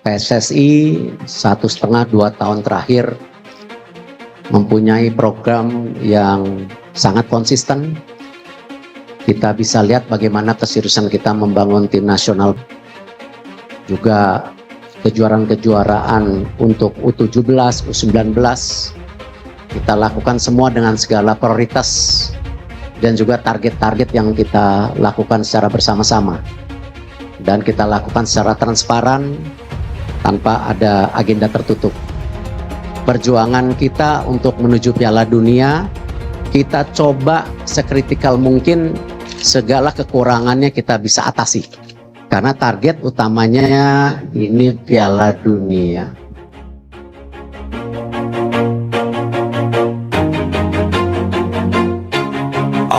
PSSI 1,5-2 tahun terakhir mempunyai program yang sangat konsisten. Kita bisa lihat bagaimana keseriusan kita membangun tim nasional, juga kejuaraan-kejuaraan untuk U17, U19. Kita lakukan semua dengan segala prioritas dan juga target-target yang kita lakukan secara bersama-sama. Dan kita lakukan secara transparan, tanpa ada agenda tertutup. Perjuangan kita untuk menuju Piala Dunia, kita coba sekritikal mungkin segala kekurangannya kita bisa atasi. Karena target utamanya ini Piala Dunia.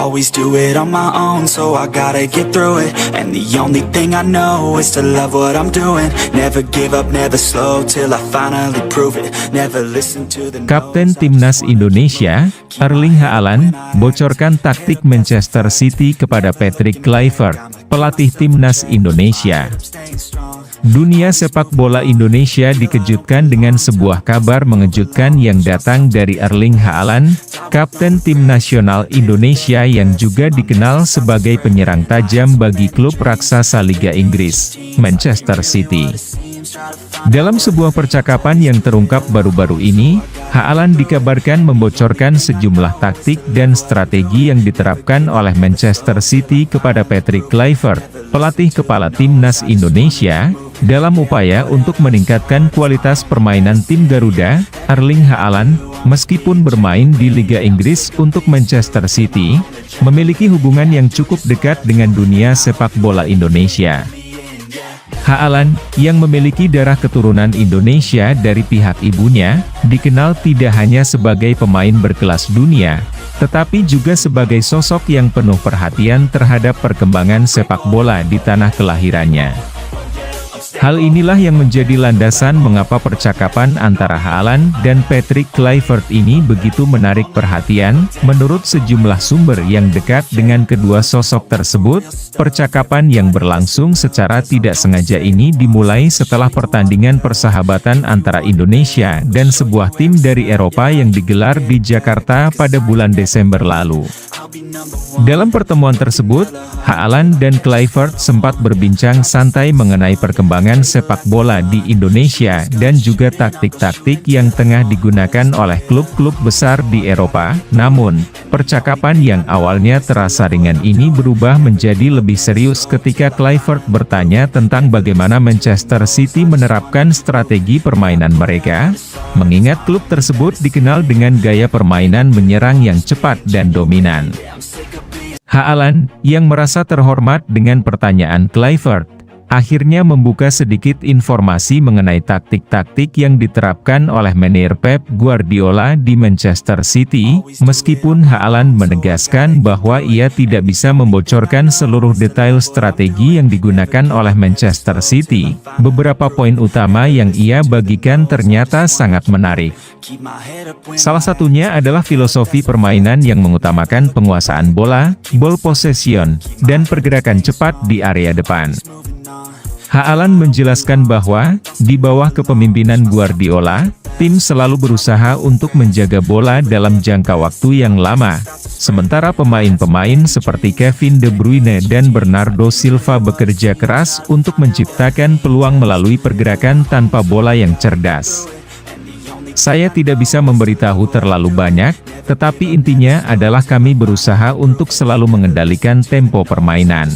Always do it on my own, so I gotta get through it. And the only thing I know is to love what I'm doing. Never give up, never slow, till I finally prove it. Never listen to the Kapten Timnas Indonesia, Erling Haaland, bocorkan taktik Manchester City kepada Patrick Kluivert, pelatih Timnas Indonesia. Dunia sepak bola Indonesia dikejutkan dengan sebuah kabar mengejutkan yang datang dari Erling Haaland, Kapten Tim Nasional Indonesia yang juga dikenal sebagai penyerang tajam bagi klub raksasa Liga Inggris, Manchester City. Dalam sebuah percakapan yang terungkap baru-baru ini, Haaland dikabarkan membocorkan sejumlah taktik dan strategi yang diterapkan oleh Manchester City kepada Patrick Kluivert, pelatih kepala Timnas Indonesia, dalam upaya untuk meningkatkan kualitas permainan tim Garuda. Erling Haaland, meskipun bermain di Liga Inggris untuk Manchester City, memiliki hubungan yang cukup dekat dengan dunia sepak bola Indonesia. Haaland, yang memiliki darah keturunan Indonesia dari pihak ibunya, dikenal tidak hanya sebagai pemain berkelas dunia, tetapi juga sebagai sosok yang penuh perhatian terhadap perkembangan sepak bola di tanah kelahirannya. Hal inilah yang menjadi landasan mengapa percakapan antara Haaland dan Patrick Kluivert ini begitu menarik perhatian. Menurut sejumlah sumber yang dekat dengan kedua sosok tersebut, percakapan yang berlangsung secara tidak sengaja ini dimulai setelah pertandingan persahabatan antara Indonesia dan sebuah tim dari Eropa yang digelar di Jakarta pada bulan Desember lalu. Dalam pertemuan tersebut, Haaland dan Kluivert sempat berbincang santai mengenai perkembangan sepak bola di Indonesia dan juga taktik-taktik yang tengah digunakan oleh klub-klub besar di Eropa. Namun, percakapan yang awalnya terasa ringan ini berubah menjadi lebih serius ketika Kluivert bertanya tentang bagaimana Manchester City menerapkan strategi permainan mereka, mengingat klub tersebut dikenal dengan gaya permainan menyerang yang cepat dan dominan. Haaland, yang merasa terhormat dengan pertanyaan Kluivert, akhirnya membuka sedikit informasi mengenai taktik-taktik yang diterapkan oleh manajer Pep Guardiola di Manchester City. Meskipun Haaland menegaskan bahwa ia tidak bisa membocorkan seluruh detail strategi yang digunakan oleh Manchester City, beberapa poin utama yang ia bagikan ternyata sangat menarik. Salah satunya adalah filosofi permainan yang mengutamakan penguasaan bola, ball possession, dan pergerakan cepat di area depan. Haaland menjelaskan bahwa, di bawah kepemimpinan Guardiola, tim selalu berusaha untuk menjaga bola dalam jangka waktu yang lama, sementara pemain-pemain seperti Kevin De Bruyne dan Bernardo Silva bekerja keras untuk menciptakan peluang melalui pergerakan tanpa bola yang cerdas. Saya tidak bisa memberitahu terlalu banyak, tetapi intinya adalah kami berusaha untuk selalu mengendalikan tempo permainan.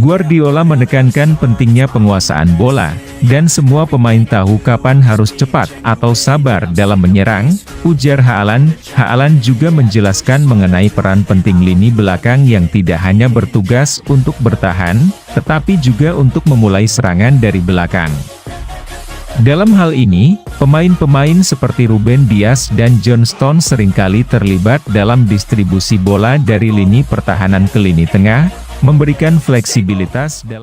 Guardiola menekankan pentingnya penguasaan bola, dan semua pemain tahu kapan harus cepat atau sabar dalam menyerang, ujar Haaland. Haaland juga menjelaskan mengenai peran penting lini belakang yang tidak hanya bertugas untuk bertahan, tetapi juga untuk memulai serangan dari belakang. Dalam hal ini, pemain-pemain seperti Ruben Dias dan John Stones seringkali terlibat dalam distribusi bola dari lini pertahanan ke lini tengah, memberikan fleksibilitas dalam